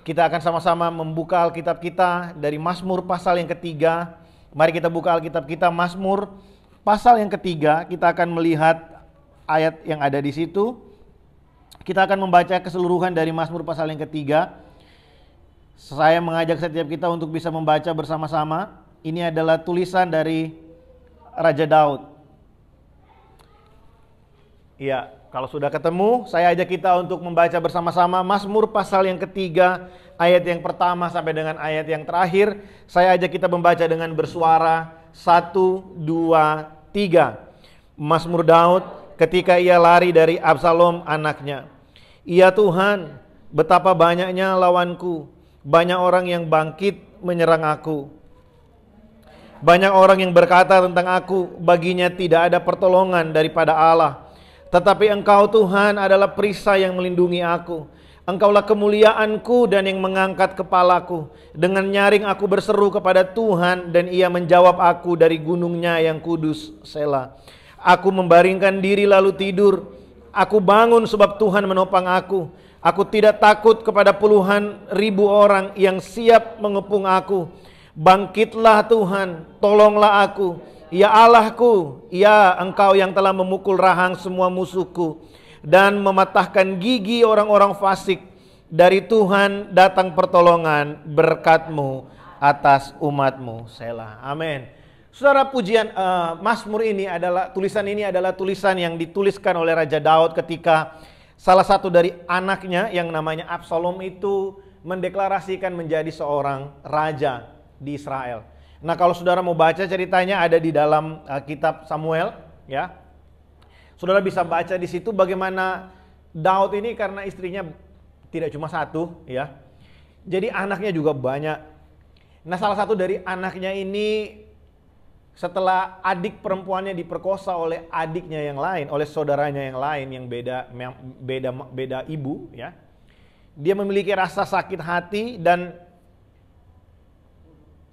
Kita akan sama-sama membuka Alkitab kita dari Mazmur pasal yang ketiga. Mari kita buka Alkitab kita, Mazmur pasal yang ketiga. Kita akan melihat ayat yang ada di situ. Kita akan membaca keseluruhan dari Mazmur pasal yang ketiga. Saya mengajak setiap kita untuk bisa membaca bersama-sama. Ini adalah tulisan dari Raja Daud. Iya, kalau sudah ketemu, saya ajak kita untuk membaca bersama-sama Mazmur pasal yang ketiga, ayat yang pertama sampai dengan ayat yang terakhir. Saya ajak kita membaca dengan bersuara 1, 2, 3. Mazmur Daud ketika ia lari dari Absalom anaknya. Ya Tuhan, betapa banyaknya lawanku, banyak orang yang bangkit menyerang aku. Banyak orang yang berkata tentang aku, baginya tidak ada pertolongan daripada Allah. Tetapi Engkau Tuhan adalah perisai yang melindungi aku. Engkaulah kemuliaanku dan yang mengangkat kepalaku. Dengan nyaring aku berseru kepada Tuhan dan Ia menjawab aku dari gunungnya yang kudus. Selah. Aku membaringkan diri lalu tidur. Aku bangun sebab Tuhan menopang aku. Aku tidak takut kepada puluhan ribu orang yang siap mengepung aku. Bangkitlah Tuhan, tolonglah aku. Ya Allahku, ya Engkau yang telah memukul rahang semua musuhku dan mematahkan gigi orang-orang fasik. Dari Tuhan datang pertolongan, berkat-Mu atas umat-Mu. Selah. Amin. Saudara, pujian Mazmur ini adalah tulisan yang dituliskan oleh Raja Daud ketika salah satu dari anaknya yang namanya Absalom itu mendeklarasikan menjadi seorang raja di Israel. Nah, kalau saudara mau baca ceritanya ada di dalam kitab Samuel, ya. Saudara bisa baca di situ bagaimana Daud ini karena istrinya tidak cuma satu, ya. Jadi anaknya juga banyak. Nah, salah satu dari anaknya ini setelah adik perempuannya diperkosa oleh adiknya yang lain, oleh saudaranya yang lain yang beda ibu, ya. Dia memiliki rasa sakit hati dan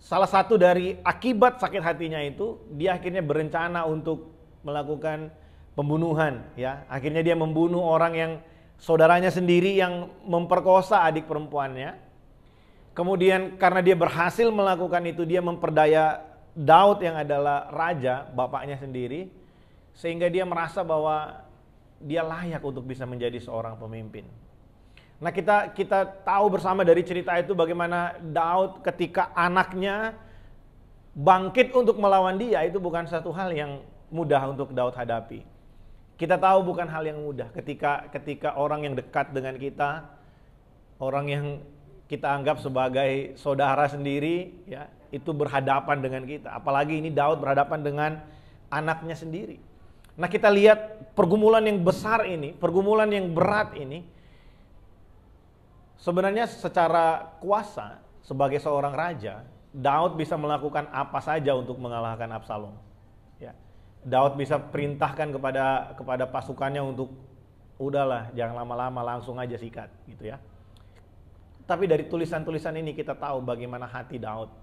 salah satu dari akibat sakit hatinya itu, dia akhirnya berencana untuk melakukan pembunuhan, ya. Akhirnya dia membunuh orang yang saudaranya sendiri yang memperkosa adik perempuannya. Kemudian karena dia berhasil melakukan itu, dia memperdaya Daud yang adalah raja, bapaknya sendiri, sehingga dia merasa bahwa dia layak untuk bisa menjadi seorang pemimpin. Nah, kita tahu bersama dari cerita itu bagaimana Daud ketika anaknya bangkit untuk melawan dia, itu bukan satu hal yang mudah untuk Daud hadapi. Kita tahu bukan hal yang mudah ketika orang yang dekat dengan kita, orang yang kita anggap sebagai saudara sendiri, ya, itu berhadapan dengan kita. Apalagi ini Daud berhadapan dengan anaknya sendiri. Nah, kita lihat pergumulan yang besar ini, pergumulan yang berat ini. Sebenarnya secara kuasa sebagai seorang raja, Daud bisa melakukan apa saja untuk mengalahkan Absalom. Ya. Daud bisa perintahkan kepada pasukannya untuk udahlah, jangan lama-lama, langsung aja sikat, gitu ya. Tapi dari tulisan-tulisan ini kita tahu bagaimana hati Daud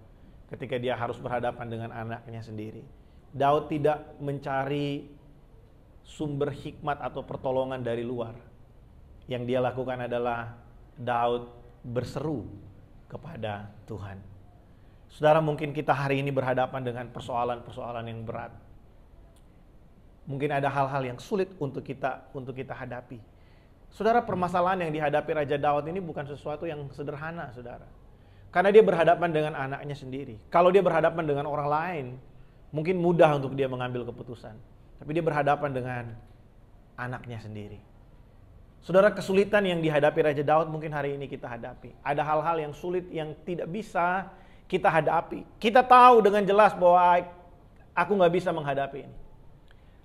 ketika dia harus berhadapan dengan anaknya sendiri. Daud tidak mencari sumber hikmat atau pertolongan dari luar. Yang dia lakukan adalah Daud berseru kepada Tuhan. Saudara, mungkin kita hari ini berhadapan dengan persoalan-persoalan yang berat. Mungkin ada hal-hal yang sulit untuk kita hadapi. Saudara, permasalahan yang dihadapi Raja Daud ini bukan sesuatu yang sederhana, saudara. Karena dia berhadapan dengan anaknya sendiri. Kalau dia berhadapan dengan orang lain, mungkin mudah untuk dia mengambil keputusan. Tapi dia berhadapan dengan anaknya sendiri. Saudara, kesulitan yang dihadapi Raja Daud mungkin hari ini kita hadapi. Ada hal-hal yang sulit yang tidak bisa kita hadapi. Kita tahu dengan jelas bahwa aku gak bisa menghadapi ini.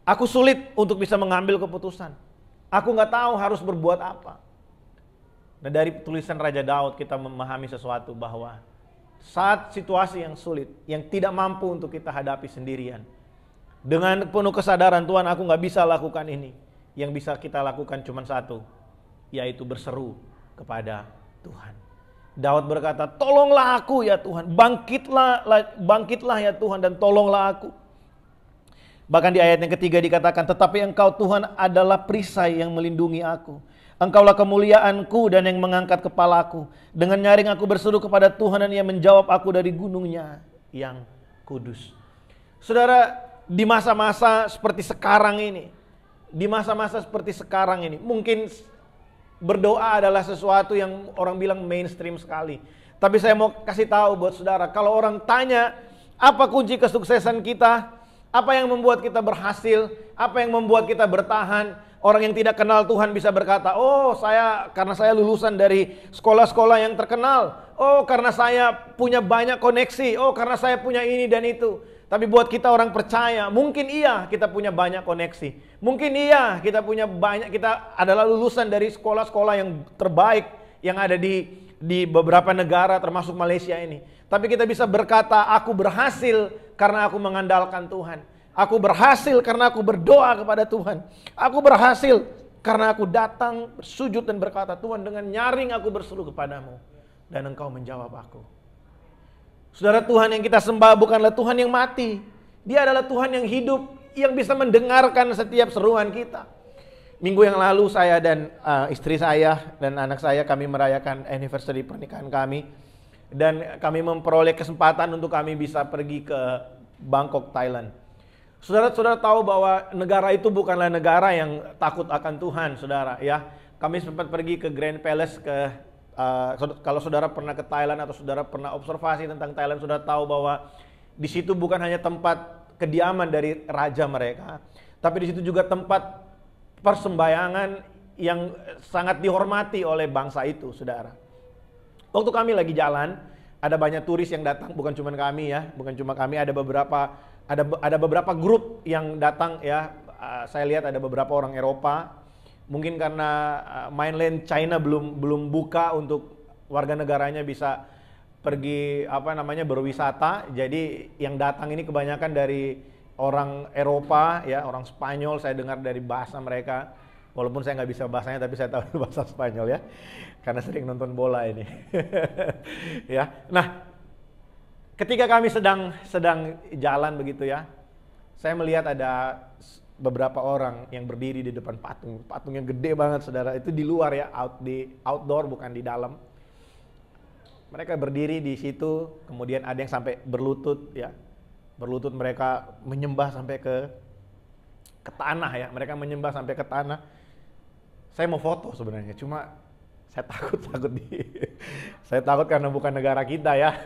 Aku sulit untuk bisa mengambil keputusan. Aku gak tahu harus berbuat apa. Nah, dari tulisan Raja Daud kita memahami sesuatu bahwa saat situasi yang sulit, yang tidak mampu untuk kita hadapi sendirian, dengan penuh kesadaran, Tuhan, aku gak bisa lakukan ini. Yang bisa kita lakukan cuma satu, yaitu berseru kepada Tuhan. Daud berkata, tolonglah aku ya Tuhan, bangkitlah ya Tuhan dan tolonglah aku. Bahkan di ayat yang ketiga dikatakan, tetapi Engkau Tuhan adalah perisai yang melindungi aku. Engkaulah kemuliaanku dan yang mengangkat kepalaku. Dengan nyaring aku berseru kepada Tuhan dan Ia menjawab aku dari gunungnya yang kudus. Saudara, di masa-masa seperti sekarang ini, mungkin berdoa adalah sesuatu yang orang bilang mainstream sekali. Tapi saya mau kasih tahu buat saudara, kalau orang tanya apa kunci kesuksesan kita, apa yang membuat kita berhasil, apa yang membuat kita bertahan, orang yang tidak kenal Tuhan bisa berkata, oh karena saya lulusan dari sekolah-sekolah yang terkenal, oh karena saya punya banyak koneksi, oh karena saya punya ini dan itu. Tapi buat kita orang percaya, mungkin iya kita punya banyak koneksi, mungkin iya kita adalah lulusan dari sekolah-sekolah yang terbaik yang ada di beberapa negara termasuk Malaysia ini. Tapi kita bisa berkata, aku berhasil karena aku mengandalkan Tuhan. Aku berhasil karena aku berdoa kepada Tuhan. Aku berhasil karena aku datang bersujud dan berkata, Tuhan, dengan nyaring aku berseru kepadamu dan Engkau menjawab aku. Saudara, Tuhan yang kita sembah bukanlah Tuhan yang mati. Dia adalah Tuhan yang hidup, yang bisa mendengarkan setiap seruan kita. Minggu yang lalu saya dan istri saya dan anak saya, kami merayakan anniversary pernikahan kami. Dan kami memperoleh kesempatan untuk kami bisa pergi ke Bangkok, Thailand. Saudara-saudara tahu bahwa negara itu bukanlah negara yang takut akan Tuhan, saudara ya. Kami sempat pergi ke Grand Palace, kalau saudara pernah ke Thailand atau saudara pernah observasi tentang Thailand, saudara tahu bahwa di situ bukan hanya tempat kediaman dari raja mereka, tapi di situ juga tempat persembahyangan yang sangat dihormati oleh bangsa itu, saudara. Waktu kami lagi jalan, ada banyak turis yang datang, bukan cuma kami ya, ada beberapa grup yang datang ya. Saya lihat ada beberapa orang Eropa, mungkin karena mainland China belum buka untuk warga negaranya bisa pergi berwisata. Jadi yang datang ini kebanyakan dari orang Eropa ya, orang Spanyol. Saya dengar dari bahasa mereka, walaupun saya nggak bisa bahasanya, tapi saya tahu bahasa Spanyol ya, karena sering nonton bola ini. Ya, nah, ketika kami sedang jalan begitu ya, saya melihat ada beberapa orang yang berdiri di depan patung yang gede banget, saudara. Itu di luar ya, outdoor, bukan di dalam. Mereka berdiri di situ, kemudian ada yang sampai berlutut ya. Berlutut, mereka menyembah sampai ke tanah ya. Mereka menyembah sampai ke tanah. Saya mau foto sebenarnya, cuma saya takut karena bukan negara kita ya.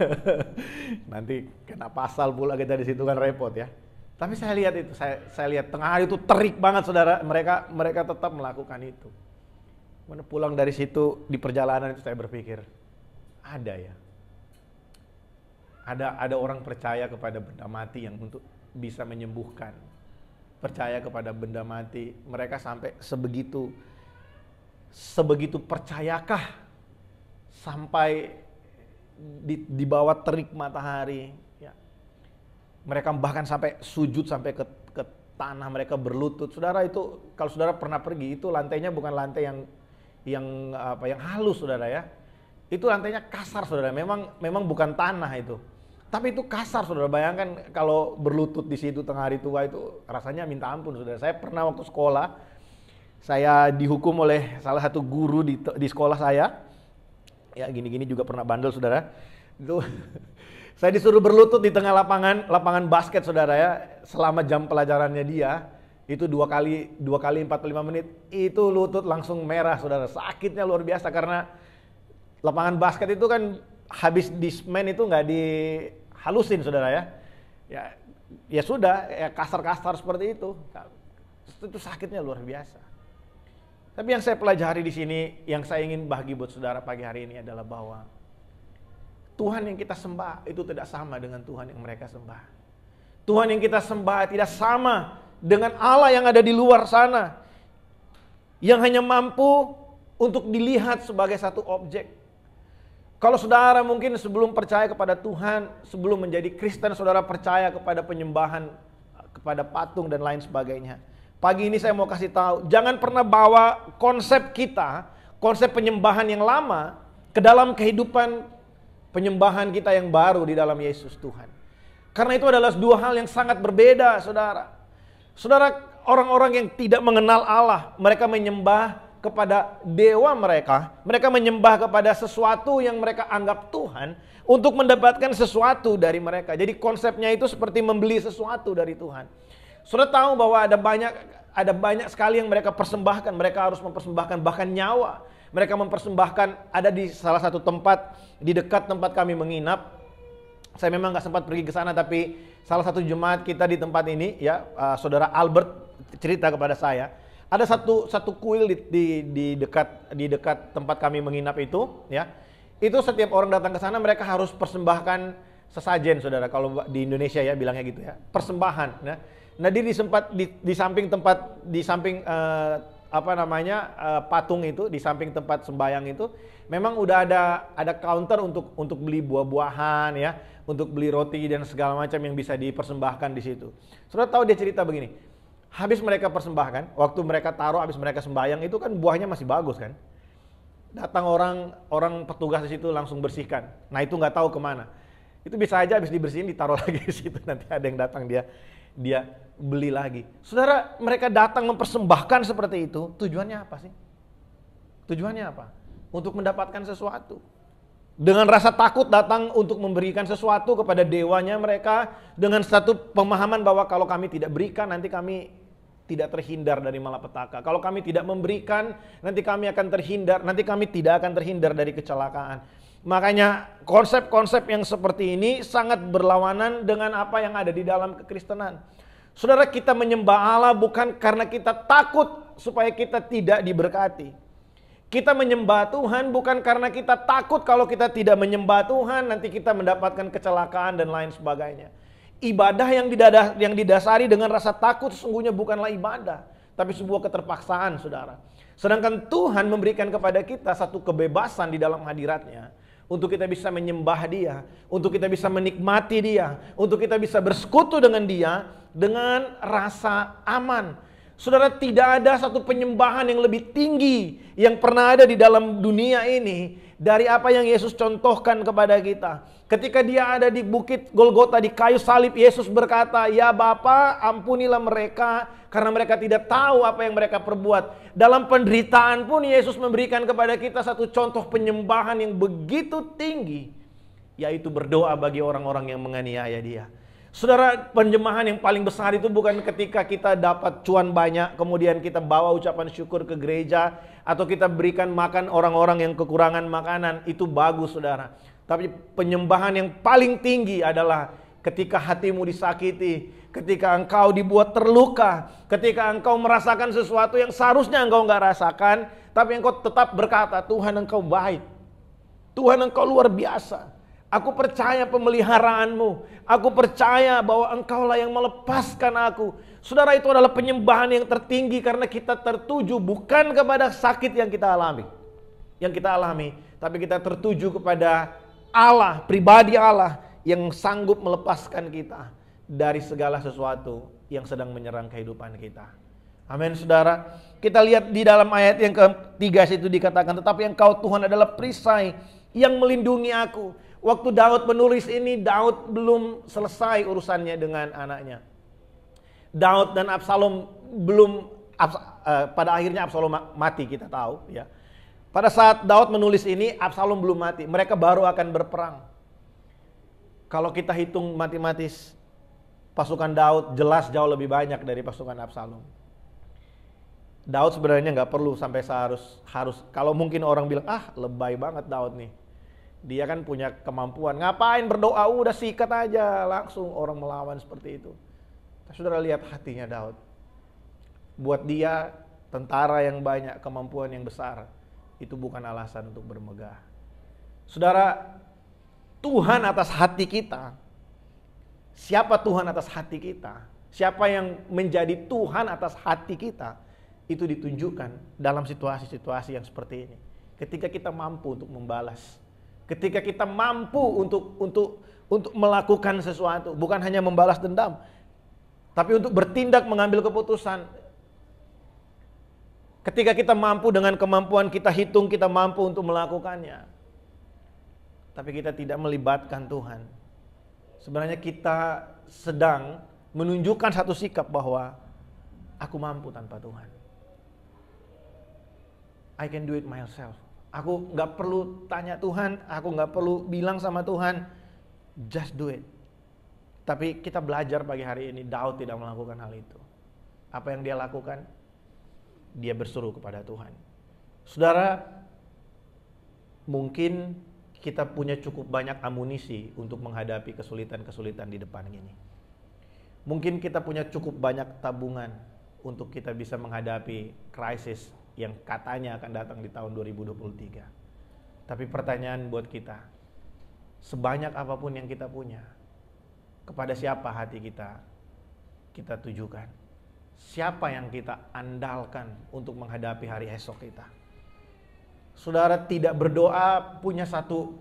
Nanti kena pasal pula kita di situ, kan repot ya. Tapi saya lihat itu, saya lihat tengah hari itu terik banget, saudara. Mereka tetap melakukan itu. Kemudian pulang dari situ, di perjalanan itu saya berpikir, ada ya. Ada orang percaya kepada benda mati yang untuk bisa menyembuhkan. Percaya kepada benda mati. Mereka sampai sebegitu percayakah sampai di bawah terik matahari ya. Mereka bahkan sampai sujud sampai ke tanah, mereka berlutut. Saudara, itu kalau saudara pernah pergi, itu lantainya bukan lantai yang halus, saudara ya. Itu lantainya kasar, saudara. Memang bukan tanah itu. Tapi itu kasar, saudara. Bayangkan kalau berlutut di situ tengah hari tua, itu rasanya minta ampun, saudara. Saya pernah waktu sekolah, saya dihukum oleh salah satu guru di sekolah saya. Ya, gini-gini juga pernah bandel, saudara. Itu saya disuruh berlutut di tengah lapangan basket, saudara ya. Selama jam pelajarannya dia, itu dua kali 45 menit, itu lutut langsung merah, saudara. Sakitnya luar biasa, karena lapangan basket itu kan habis di semen itu nggak dihalusin, saudara ya. Ya sudah, ya kasar-kasar seperti itu. Itu sakitnya luar biasa. Tapi yang saya pelajari di sini, yang saya ingin bagi buat saudara pagi hari ini adalah bahwa Tuhan yang kita sembah itu tidak sama dengan Tuhan yang mereka sembah. Tuhan yang kita sembah tidak sama dengan Allah yang ada di luar sana, yang hanya mampu untuk dilihat sebagai satu objek. Kalau saudara mungkin sebelum percaya kepada Tuhan, sebelum menjadi Kristen, saudara percaya kepada penyembahan, kepada patung dan lain sebagainya. Pagi ini saya mau kasih tahu, jangan pernah bawa konsep kita, konsep penyembahan yang lama ke dalam kehidupan penyembahan kita yang baru di dalam Yesus Tuhan. Karena itu adalah dua hal yang sangat berbeda, saudara. Saudara, orang-orang yang tidak mengenal Allah, mereka menyembah kepada dewa mereka. Mereka menyembah kepada sesuatu yang mereka anggap Tuhan untuk mendapatkan sesuatu dari mereka. Jadi konsepnya itu seperti membeli sesuatu dari Tuhan. Sudah tahu bahwa ada banyak sekali yang mereka persembahkan. Mereka harus mempersembahkan bahkan nyawa. Mereka mempersembahkan, ada di salah satu tempat di dekat tempat kami menginap. Saya memang nggak sempat pergi ke sana, tapi salah satu jemaat kita di tempat ini, ya, saudara Albert cerita kepada saya, ada satu kuil di dekat tempat kami menginap itu, ya. Itu setiap orang datang ke sana mereka harus persembahkan sesajen, saudara. Kalau di Indonesia ya bilangnya gitu ya, persembahan. Nah, di samping patung itu, di samping tempat sembayang itu, memang udah ada counter untuk beli buah-buahan, ya, untuk beli roti dan segala macam yang bisa dipersembahkan di situ. Sudah tahu dia cerita begini, habis mereka persembahkan, waktu mereka taruh, habis mereka sembayang itu kan buahnya masih bagus kan. Datang orang petugas di situ langsung bersihkan. Nah itu nggak tahu kemana. Itu bisa aja habis dibersihin ditaruh lagi di situ, nanti ada yang datang dia beli lagi. Saudara, mereka datang mempersembahkan seperti itu, tujuannya apa sih? Tujuannya apa? Untuk mendapatkan sesuatu. Dengan rasa takut datang untuk memberikan sesuatu kepada dewanya mereka, dengan satu pemahaman bahwa kalau kami tidak berikan nanti kami tidak terhindar dari malapetaka. Kalau kami tidak memberikan nanti kami akan terhindar, nanti kami tidak akan terhindar dari kecelakaan. Makanya konsep-konsep yang seperti ini sangat berlawanan dengan apa yang ada di dalam kekristenan. Saudara, kita menyembah Allah bukan karena kita takut supaya kita tidak diberkati. Kita menyembah Tuhan bukan karena kita takut kalau kita tidak menyembah Tuhan nanti kita mendapatkan kecelakaan dan lain sebagainya. Ibadah yang didasari dengan rasa takut sesungguhnya bukanlah ibadah, tapi sebuah keterpaksaan, saudara. Sedangkan Tuhan memberikan kepada kita satu kebebasan di dalam hadiratnya untuk kita bisa menyembah Dia, untuk kita bisa menikmati Dia, untuk kita bisa bersekutu dengan Dia dengan rasa aman. Saudara, tidak ada satu penyembahan yang lebih tinggi yang pernah ada di dalam dunia ini dari apa yang Yesus contohkan kepada kita. Ketika Dia ada di bukit Golgota, di kayu salib, Yesus berkata, "Ya Bapa, ampunilah mereka karena mereka tidak tahu apa yang mereka perbuat." Dalam penderitaan pun Yesus memberikan kepada kita satu contoh penyembahan yang begitu tinggi, yaitu berdoa bagi orang-orang yang menganiaya Dia. Saudara, penyembahan yang paling besar itu bukan ketika kita dapat cuan banyak, kemudian kita bawa ucapan syukur ke gereja, atau kita berikan makan orang-orang yang kekurangan makanan. Itu bagus, saudara. Tapi penyembahan yang paling tinggi adalah ketika hatimu disakiti, ketika engkau dibuat terluka, ketika engkau merasakan sesuatu yang seharusnya engkau nggak rasakan, tapi engkau tetap berkata, "Tuhan, engkau baik. Tuhan, engkau luar biasa. Aku percaya pemeliharaanmu. Aku percaya bahwa engkaulah yang melepaskan aku." Saudara, itu adalah penyembahan yang tertinggi karena kita tertuju bukan kepada sakit yang kita alami. Tapi kita tertuju kepada Allah, pribadi Allah yang sanggup melepaskan kita dari segala sesuatu yang sedang menyerang kehidupan kita. Amin, saudara. Kita lihat di dalam ayat yang ketiga situ dikatakan, "Tetapi Engkau Tuhan adalah perisai yang melindungi aku." Waktu Daud menulis ini, Daud belum selesai urusannya dengan anaknya. Daud dan Absalom pada akhirnya Absalom mati, kita tahu, ya. Pada saat Daud menulis ini, Absalom belum mati. Mereka baru akan berperang. Kalau kita hitung matematis, pasukan Daud jelas jauh lebih banyak dari pasukan Absalom. Daud sebenarnya nggak perlu sampai harus. Kalau mungkin orang bilang, lebay banget Daud nih. Dia kan punya kemampuan. Ngapain berdoa, udah sikat aja langsung orang melawan seperti itu. Saudara, lihat hatinya Daud. Buat dia, tentara yang banyak, kemampuan yang besar, itu bukan alasan untuk bermegah. Saudara, Tuhan atas hati kita. Siapa Tuhan atas hati kita? Siapa yang menjadi Tuhan atas hati kita? Itu ditunjukkan dalam situasi-situasi yang seperti ini. Ketika kita mampu untuk membalas. Ketika kita mampu untuk melakukan sesuatu, bukan hanya membalas dendam, tapi untuk bertindak, mengambil keputusan. Ketika kita mampu dengan kemampuan kita hitung, kita mampu untuk melakukannya. Tapi kita tidak melibatkan Tuhan. Sebenarnya kita sedang menunjukkan satu sikap bahwa aku mampu tanpa Tuhan. I can do it myself. Aku nggak perlu tanya Tuhan, aku nggak perlu bilang sama Tuhan, just do it. Tapi kita belajar pagi hari ini, Daud tidak melakukan hal itu. Apa yang dia lakukan? Dia berseru kepada Tuhan. Saudara, mungkin kita punya cukup banyak amunisi untuk menghadapi kesulitan-kesulitan di depan ini. Mungkin kita punya cukup banyak tabungan untuk kita bisa menghadapi krisis yang katanya akan datang di tahun 2023. Tapi pertanyaan buat kita, sebanyak apapun yang kita punya, kepada siapa hati kita tujukan? Siapa yang kita andalkan untuk menghadapi hari esok kita? Saudara, tidak berdoa punya satu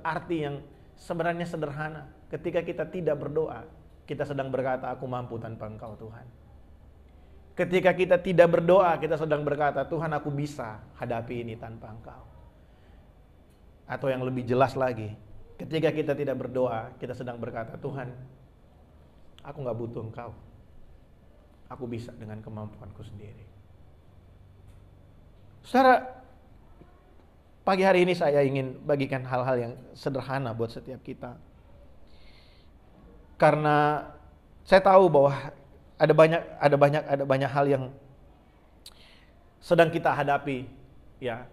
arti yang sebenarnya sederhana. Ketika kita tidak berdoa, kita sedang berkata, aku mampu tanpa Engkau Tuhan. Ketika kita tidak berdoa, kita sedang berkata, Tuhan, aku bisa hadapi ini tanpa Engkau. Atau yang lebih jelas lagi, ketika kita tidak berdoa, kita sedang berkata, Tuhan, aku gak butuh Engkau. Aku bisa dengan kemampuanku sendiri. Saudara, pagi hari ini saya ingin bagikan hal-hal yang sederhana buat setiap kita. Karena saya tahu bahwa ada banyak hal yang sedang kita hadapi, ya.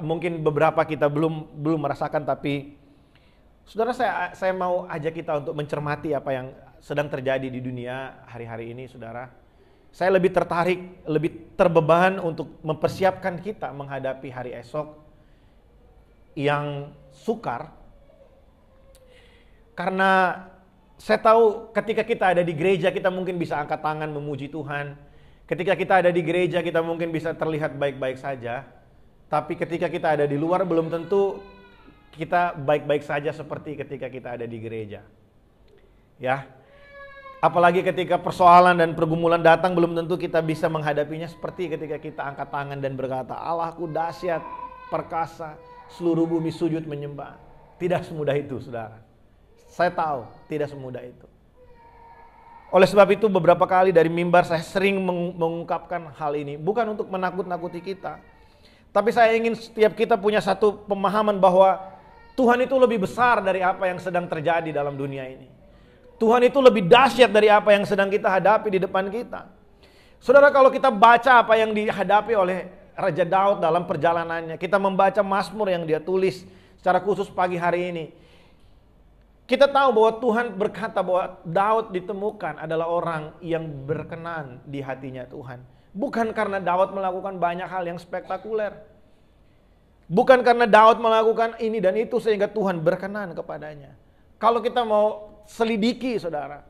Mungkin beberapa kita belum merasakan, tapi saudara, saya mau ajak kita untuk mencermati apa yang sedang terjadi di dunia hari-hari ini, saudara. Saya lebih tertarik, lebih terbeban untuk mempersiapkan kita menghadapi hari esok yang sukar. Karena saya tahu ketika kita ada di gereja, kita mungkin bisa angkat tangan memuji Tuhan. Ketika kita ada di gereja, kita mungkin bisa terlihat baik-baik saja. Tapi ketika kita ada di luar, belum tentu kita baik-baik saja seperti ketika kita ada di gereja. Ya. Apalagi ketika persoalan dan pergumulan datang, belum tentu kita bisa menghadapinya seperti ketika kita angkat tangan dan berkata, Allahku dahsyat, perkasa, seluruh bumi sujud menyembah. Tidak semudah itu, saudara. Saya tahu tidak semudah itu. Oleh sebab itu beberapa kali dari mimbar saya sering mengungkapkan hal ini. Bukan untuk menakut-nakuti kita. Tapi saya ingin setiap kita punya satu pemahaman bahwa Tuhan itu lebih besar dari apa yang sedang terjadi dalam dunia ini. Tuhan itu lebih dahsyat dari apa yang sedang kita hadapi di depan kita. Saudara, kalau kita baca apa yang dihadapi oleh Raja Daud dalam perjalanannya, kita membaca Mazmur yang dia tulis secara khusus pagi hari ini, kita tahu bahwa Tuhan berkata bahwa Daud ditemukan adalah orang yang berkenan di hatinya Tuhan. Bukan karena Daud melakukan banyak hal yang spektakuler. Bukan karena Daud melakukan ini dan itu sehingga Tuhan berkenan kepadanya. Kalau kita mau selidiki, saudara,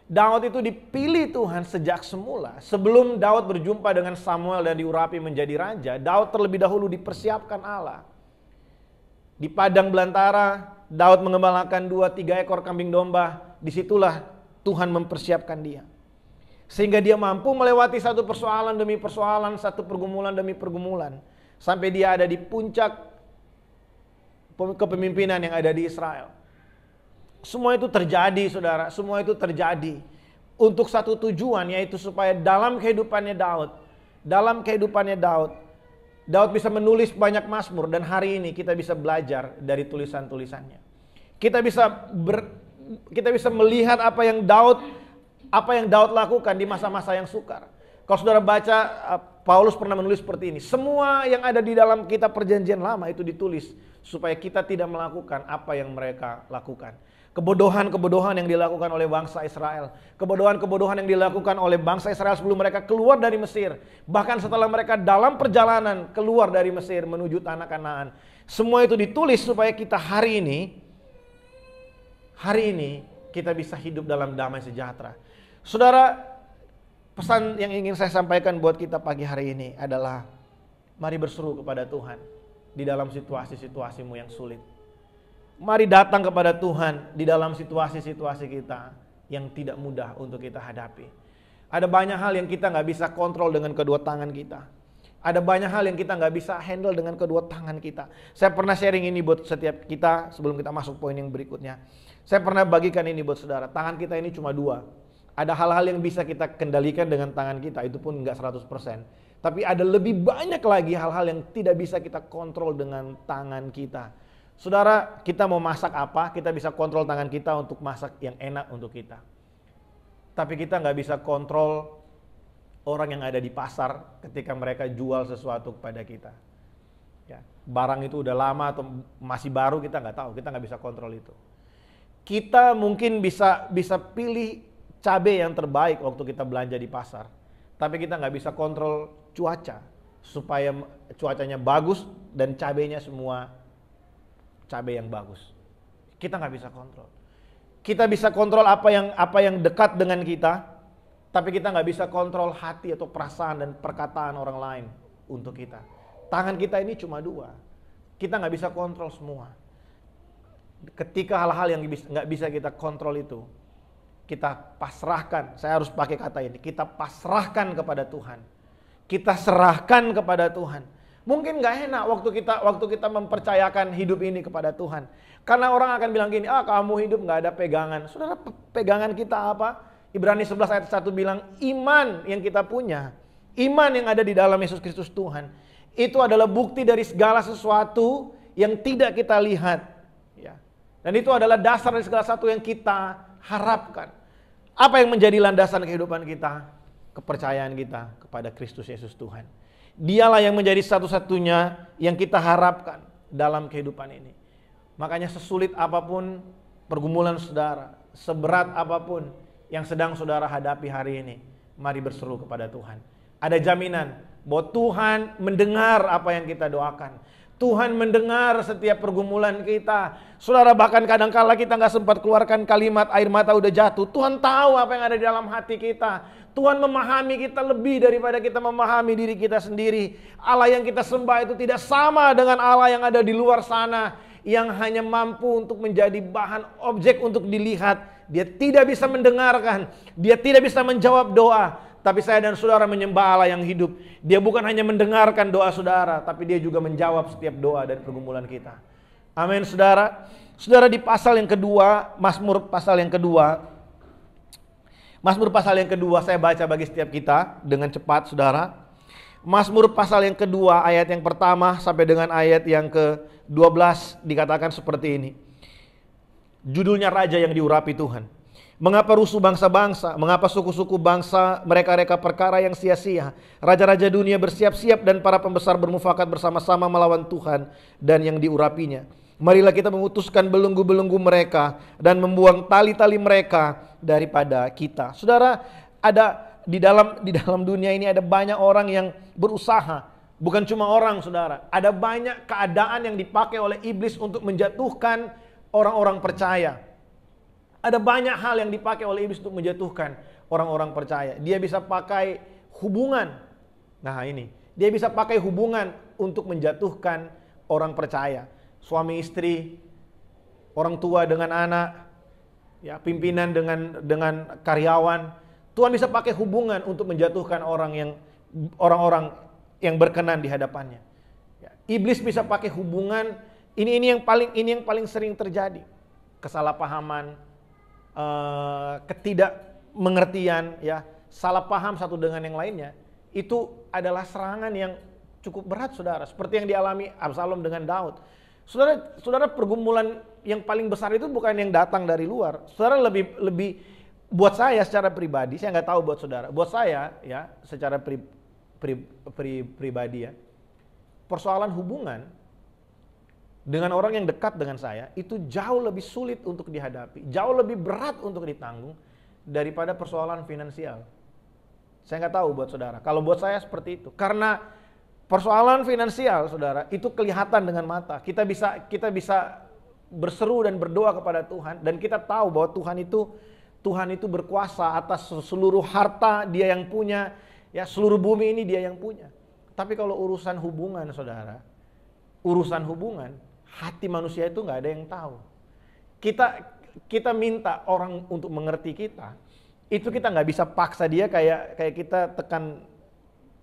Daud itu dipilih Tuhan sejak semula. Sebelum Daud berjumpa dengan Samuel dan diurapi menjadi raja, Daud terlebih dahulu dipersiapkan Allah. Di padang belantara, Daud mengembalakan 2-3 ekor kambing domba. Disitulah Tuhan mempersiapkan dia. Sehingga dia mampu melewati satu persoalan demi persoalan, satu pergumulan demi pergumulan. Sampai dia ada di puncak kepemimpinan yang ada di Israel. Semua itu terjadi, saudara. Semua itu terjadi untuk satu tujuan, yaitu supaya dalam kehidupannya Daud, Daud bisa menulis banyak mazmur. Dan hari ini kita bisa belajar dari tulisan-tulisannya. Kita bisa melihat apa yang Daud lakukan di masa-masa yang sukar. Kalau saudara baca, Paulus pernah menulis seperti ini. Semua yang ada di dalam kitab perjanjian lama itu ditulis supaya kita tidak melakukan apa yang mereka lakukan. Kebodohan-kebodohan yang dilakukan oleh bangsa Israel. Kebodohan-kebodohan yang dilakukan oleh bangsa Israel sebelum mereka keluar dari Mesir. Bahkan setelah mereka dalam perjalanan keluar dari Mesir menuju tanah Kanaan. Semua itu ditulis supaya kita hari ini kita bisa hidup dalam damai sejahtera. Saudara, pesan yang ingin saya sampaikan buat kita pagi hari ini adalah mari berseru kepada Tuhan di dalam situasi-situasimu yang sulit. Mari datang kepada Tuhan di dalam situasi-situasi kita yang tidak mudah untuk kita hadapi. Ada banyak hal yang kita gak bisa kontrol dengan kedua tangan kita. Ada banyak hal yang kita gak bisa handle dengan kedua tangan kita. Saya pernah sharing ini buat setiap kita sebelum kita masuk poin yang berikutnya. Saya pernah bagikan ini buat saudara. Tangan kita ini cuma dua. Ada hal-hal yang bisa kita kendalikan dengan tangan kita, itu pun nggak 100%. Tapi ada lebih banyak lagi hal-hal yang tidak bisa kita kontrol dengan tangan kita. Saudara, kita mau masak apa, kita bisa kontrol tangan kita untuk masak yang enak untuk kita. Tapi kita nggak bisa kontrol orang yang ada di pasar ketika mereka jual sesuatu kepada kita. Ya, barang itu udah lama atau masih baru kita nggak tahu, kita nggak bisa kontrol itu. Kita mungkin bisa pilih cabai yang terbaik waktu kita belanja di pasar, tapi kita nggak bisa kontrol cuaca supaya cuacanya bagus dan cabainya semua cabai yang bagus. Kita nggak bisa kontrol. Kita bisa kontrol apa yang dekat dengan kita, tapi kita nggak bisa kontrol hati atau perasaan dan perkataan orang lain untuk kita. Tangan kita ini cuma 2, kita nggak bisa kontrol semua. Ketika hal-hal yang nggak bisa kita kontrol itu, kita pasrahkan, saya harus pakai kata ini, kita pasrahkan kepada Tuhan. Kita serahkan kepada Tuhan. Mungkin nggak enak waktu kita mempercayakan hidup ini kepada Tuhan. Karena orang akan bilang gini, kamu hidup nggak ada pegangan. Saudara, pegangan kita apa? Ibrani 11 ayat 1 bilang, iman yang kita punya, iman yang ada di dalam Yesus Kristus Tuhan, itu adalah bukti dari segala sesuatu yang tidak kita lihat. Ya. Dan itu adalah dasar dari segala sesuatu yang kita harapkan. Apa yang menjadi landasan kehidupan kita? Kepercayaan kita kepada Kristus Yesus Tuhan. Dialah yang menjadi satu-satunya yang kita harapkan dalam kehidupan ini. Makanya sesulit apapun pergumulan saudara, seberat apapun yang sedang saudara hadapi hari ini, mari berseru kepada Tuhan. Ada jaminan bahwa Tuhan mendengar apa yang kita doakan. Tuhan mendengar setiap pergumulan kita. Saudara, bahkan kadangkala kita nggak sempat keluarkan kalimat, air mata udah jatuh. Tuhan tahu apa yang ada di dalam hati kita. Tuhan memahami kita lebih daripada kita memahami diri kita sendiri. Allah yang kita sembah itu tidak sama dengan Allah yang ada di luar sana, yang hanya mampu untuk menjadi bahan objek untuk dilihat. Dia tidak bisa mendengarkan, dia tidak bisa menjawab doa. Tapi saya dan saudara menyembah Allah yang hidup. Dia bukan hanya mendengarkan doa saudara, tapi dia juga menjawab setiap doa dan pergumulan kita. Amin, saudara. Saudara, di pasal yang kedua, Mazmur pasal yang kedua, saya baca bagi setiap kita dengan cepat, saudara. Mazmur pasal yang kedua, ayat yang pertama sampai dengan ayat yang ke-12 dikatakan seperti ini. Judulnya Raja yang diurapi Tuhan. Mengapa rusuh bangsa-bangsa, mengapa suku-suku bangsa mereka-reka perkara yang sia-sia. Raja-raja dunia bersiap-siap dan para pembesar bermufakat bersama-sama melawan Tuhan dan yang diurapinya. Marilah kita memutuskan belenggu-belenggu mereka dan membuang tali-tali mereka daripada kita. Saudara, ada di dalam dunia ini ada banyak orang yang berusaha. Bukan cuma orang, saudara. Ada banyak keadaan yang dipakai oleh iblis untuk menjatuhkan orang-orang percaya. Ada banyak hal yang dipakai oleh iblis untuk menjatuhkan orang-orang percaya. Dia bisa pakai hubungan. Nah ini, dia bisa pakai hubungan untuk menjatuhkan orang percaya. Suami istri, orang tua dengan anak, ya pimpinan dengan karyawan. Tuhan bisa pakai hubungan untuk menjatuhkan orang-orang yang berkenan di hadapannya. Ya, iblis bisa pakai hubungan. Ini yang paling sering terjadi. Kesalahpahaman, ketidakmengertian, ya, salah paham satu dengan yang lainnya, itu adalah serangan yang cukup berat, saudara. Seperti yang dialami Absalom dengan Daud. Saudara, pergumulan yang paling besar itu bukan yang datang dari luar. Saudara, lebih buat saya secara pribadi, saya nggak tahu buat saudara. Buat saya, ya, secara pribadi, ya, persoalan hubungan dengan orang yang dekat dengan saya itu jauh lebih sulit untuk dihadapi, jauh lebih berat untuk ditanggung daripada persoalan finansial. Saya nggak tahu buat saudara. Kalau buat saya seperti itu, karena persoalan finansial, saudara, itu kelihatan dengan mata. Kita bisa berseru dan berdoa kepada Tuhan, dan kita tahu bahwa Tuhan itu berkuasa atas seluruh harta, Dia yang punya, ya, seluruh bumi ini Dia yang punya. Tapi kalau urusan hubungan, saudara, urusan hubungan, hati manusia itu nggak ada yang tahu. Kita minta orang untuk mengerti kita, itu kita nggak bisa paksa dia kayak kita tekan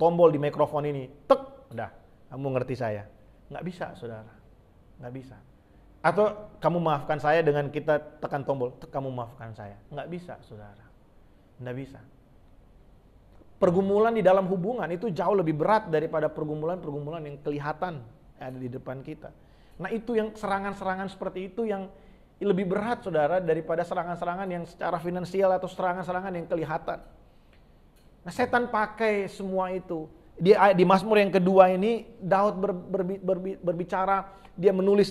tombol di mikrofon ini, tek, udah, kamu ngerti saya. Nggak bisa, saudara, nggak bisa. Atau kamu maafkan saya dengan kita tekan tombol, tek, kamu maafkan saya. Nggak bisa, saudara. Nggak bisa. Pergumulan di dalam hubungan itu jauh lebih berat daripada pergumulan-pergumulan yang kelihatan ada di depan kita. Nah itu yang serangan-serangan seperti itu yang lebih berat saudara daripada serangan-serangan yang secara finansial atau serangan-serangan yang kelihatan. Nah setan pakai semua itu. Di Mazmur yang kedua ini Daud berbicara, dia menulis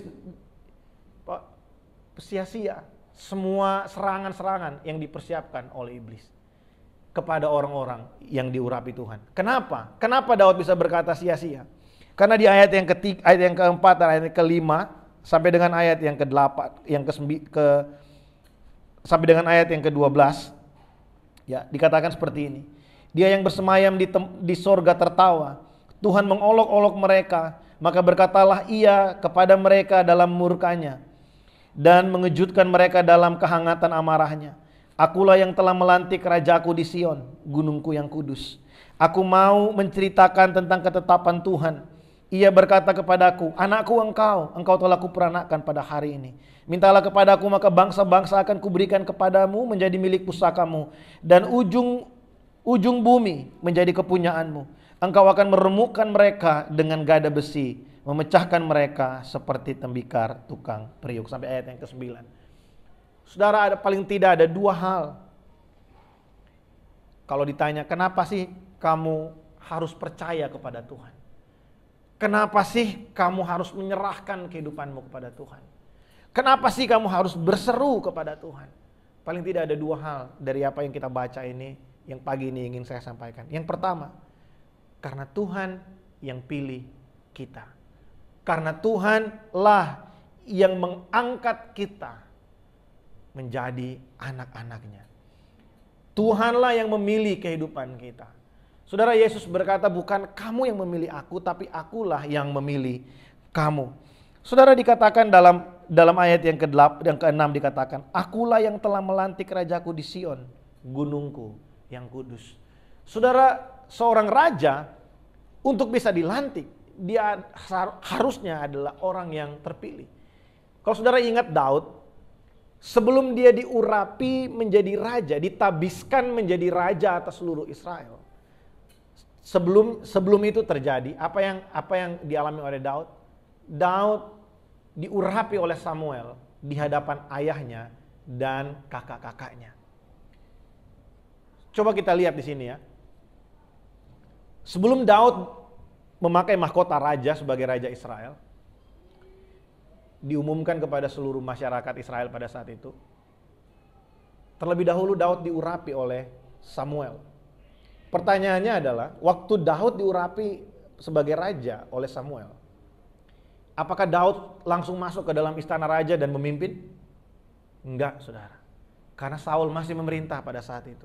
sia-sia semua serangan-serangan yang dipersiapkan oleh iblis kepada orang-orang yang diurapi Tuhan. Kenapa? Kenapa Daud bisa berkata sia-sia? Karena di ayat yang ketiga, ayat yang keempat dan ayat yang kelima sampai dengan ayat yang ke-8, sampai dengan ayat yang ke-12, ya dikatakan seperti ini. Dia yang bersemayam di sorga tertawa, Tuhan mengolok-olok mereka, maka berkatalah ia kepada mereka dalam murkanya dan mengejutkan mereka dalam kehangatan amarahnya. Akulah yang telah melantik rajaku di Sion, gunungku yang kudus. Aku mau menceritakan tentang ketetapan Tuhan. Ia berkata kepadaku, anakku engkau telah kuperanakkan pada hari ini. Mintalah kepadaku maka bangsa-bangsa akan kuberikan kepadamu menjadi milik pusakamu. Dan ujung bumi menjadi kepunyaanmu. Engkau akan meremukkan mereka dengan gada besi, memecahkan mereka seperti tembikar tukang periuk. Sampai ayat yang ke-9. Saudara, paling tidak ada dua hal. Kalau ditanya, kenapa sih kamu harus percaya kepada Tuhan? Kenapa sih kamu harus menyerahkan kehidupanmu kepada Tuhan? Kenapa sih kamu harus berseru kepada Tuhan? Paling tidak ada dua hal dari apa yang kita baca ini, yang pagi ini ingin saya sampaikan. Yang pertama, karena Tuhan yang pilih kita. Karena Tuhanlah yang mengangkat kita menjadi anak-anaknya. Tuhanlah yang memilih kehidupan kita. Saudara, Yesus berkata, bukan kamu yang memilih aku, tapi akulah yang memilih kamu. Saudara, dikatakan dalam ayat yang ke-6 dikatakan, akulah yang telah melantik rajaku di Sion, gunungku yang kudus. Saudara, seorang raja untuk bisa dilantik, dia harusnya adalah orang yang terpilih. Kalau saudara ingat Daud, sebelum dia diurapi menjadi raja, ditabiskan menjadi raja atas seluruh Israel. Sebelum itu terjadi, apa yang dialami oleh Daud? Daud diurapi oleh Samuel di hadapan ayahnya dan kakak-kakaknya. Coba kita lihat di sini ya. Sebelum Daud memakai mahkota raja sebagai raja Israel, diumumkan kepada seluruh masyarakat Israel pada saat itu. Terlebih dahulu Daud diurapi oleh Samuel. Pertanyaannya adalah, waktu Daud diurapi sebagai raja oleh Samuel, apakah Daud langsung masuk ke dalam istana raja dan memimpin? Enggak, saudara. Karena Saul masih memerintah pada saat itu.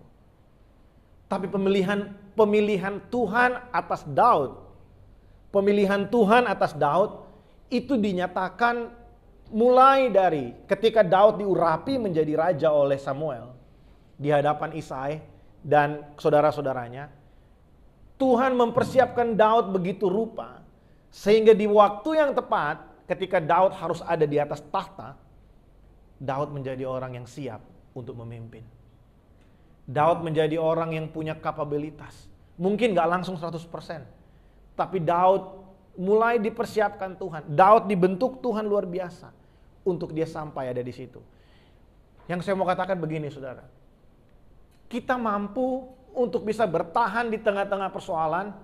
Tapi pemilihan Tuhan atas Daud, pemilihan Tuhan atas Daud itu dinyatakan mulai dari ketika Daud diurapi menjadi raja oleh Samuel di hadapan Isai dan saudara-saudaranya. Tuhan mempersiapkan Daud begitu rupa sehingga di waktu yang tepat ketika Daud harus ada di atas tahta, Daud menjadi orang yang siap untuk memimpin. Daud menjadi orang yang punya kapabilitas. Mungkin gak langsung 100%, tapi Daud mulai dipersiapkan Tuhan. Daud dibentuk Tuhan luar biasa untuk dia sampai ada di situ. Yang saya mau katakan begini, saudara. Kita mampu untuk bisa bertahan di tengah-tengah persoalan.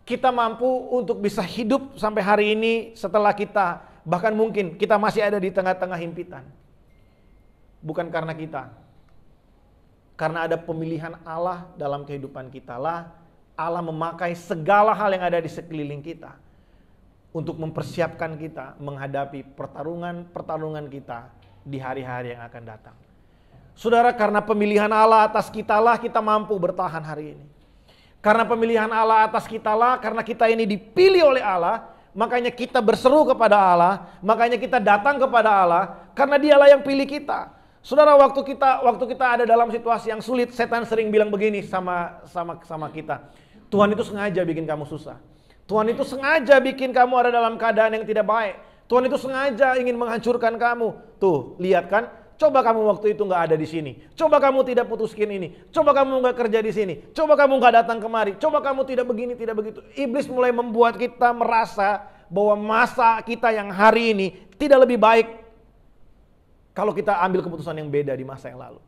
Kita mampu untuk bisa hidup sampai hari ini setelah kita, bahkan mungkin kita masih ada di tengah-tengah himpitan. Bukan karena kita. Karena ada pemilihan Allah dalam kehidupan kita lah. Allah memakai segala hal yang ada di sekeliling kita untuk mempersiapkan kita menghadapi pertarungan kita di hari-hari yang akan datang. Saudara, karena pemilihan Allah atas kita lah kita mampu bertahan hari ini. Karena pemilihan Allah atas kita lah, karena kita ini dipilih oleh Allah, makanya kita berseru kepada Allah, makanya kita datang kepada Allah, karena Dialah yang pilih kita. Saudara, waktu kita ada dalam situasi yang sulit, setan sering bilang begini sama kita. Tuhan itu sengaja bikin kamu susah. Tuhan itu sengaja bikin kamu ada dalam keadaan yang tidak baik. Tuhan itu sengaja ingin menghancurkan kamu. Tuh, lihat kan, Coba kamu waktu itu nggak ada di sini. Coba kamu tidak putuskan ini. Coba kamu nggak kerja di sini. Coba kamu nggak datang kemari. Coba kamu tidak begini, tidak begitu. Iblis mulai membuat kita merasa bahwa masa kita yang hari ini tidak lebih baik kalau kita ambil keputusan yang beda di masa yang lalu.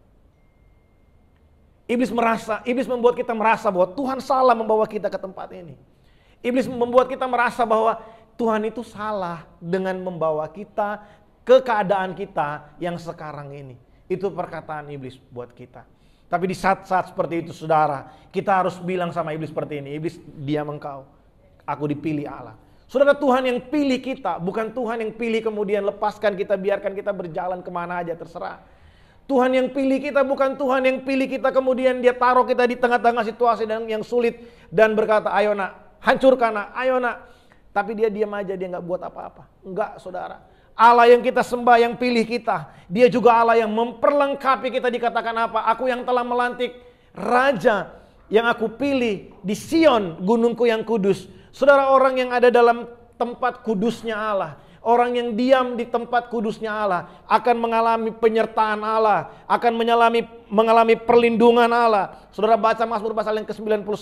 Iblis membuat kita merasa bahwa Tuhan salah membawa kita ke tempat ini. Iblis membuat kita merasa bahwa Tuhan itu salah dengan membawa kita ke keadaan kita yang sekarang ini. Itu perkataan iblis buat kita. Tapi di saat-saat seperti itu saudara, kita harus bilang sama iblis seperti ini. Iblis, diam engkau. Aku dipilih Allah. Saudara, Tuhan yang pilih kita, bukan Tuhan yang pilih kemudian lepaskan kita, biarkan kita berjalan kemana aja terserah. Tuhan yang pilih kita bukan Tuhan yang pilih kita kemudian dia taruh kita di tengah-tengah situasi yang sulit dan berkata, ayo nak, hancurkan nak, ayo nak. Tapi dia diam aja, dia nggak buat apa-apa. Enggak saudara. Allah yang kita sembah, yang pilih kita, dia juga Allah yang memperlengkapi kita. Dikatakan apa? Aku yang telah melantik Raja yang aku pilih di Sion, gunungku yang kudus. Saudara, orang yang ada dalam tempat kudusnya Allah, orang yang diam di tempat kudusnya Allah akan mengalami penyertaan Allah, akan mengalami perlindungan Allah. Saudara baca Mazmur pasal yang ke-91,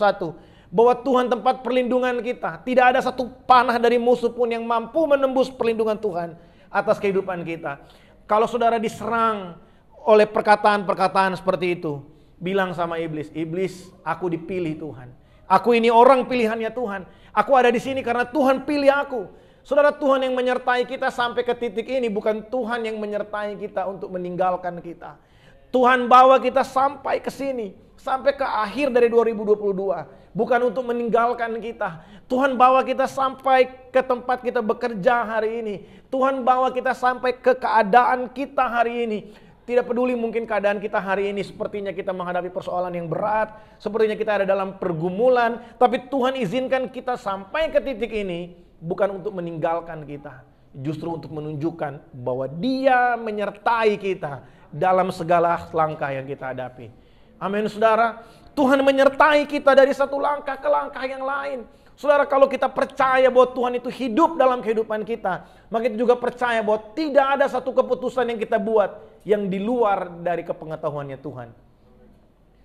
bahwa Tuhan tempat perlindungan kita. Tidak ada satu panah dari musuh pun yang mampu menembus perlindungan Tuhan atas kehidupan kita. Kalau saudara diserang oleh perkataan-perkataan seperti itu, bilang sama iblis, iblis, aku dipilih Tuhan. Aku ini orang pilihannya Tuhan. Aku ada di sini karena Tuhan pilih aku. Saudara, Tuhan yang menyertai kita sampai ke titik ini, bukan Tuhan yang menyertai kita untuk meninggalkan kita. Tuhan bawa kita sampai ke sini, sampai ke akhir dari 2022. Bukan untuk meninggalkan kita. Tuhan bawa kita sampai ke tempat kita bekerja hari ini. Tuhan bawa kita sampai ke keadaan kita hari ini. Tidak peduli mungkin keadaan kita hari ini sepertinya kita menghadapi persoalan yang berat. Sepertinya kita ada dalam pergumulan. Tapi Tuhan izinkan kita sampai ke titik ini bukan untuk meninggalkan kita. Justru untuk menunjukkan bahwa Dia menyertai kita dalam segala langkah yang kita hadapi. Amin saudara. Tuhan menyertai kita dari satu langkah ke langkah yang lain. Saudara, kalau kita percaya bahwa Tuhan itu hidup dalam kehidupan kita, maka kita juga percaya bahwa tidak ada satu keputusan yang kita buat yang di luar dari kepengetahuannya Tuhan.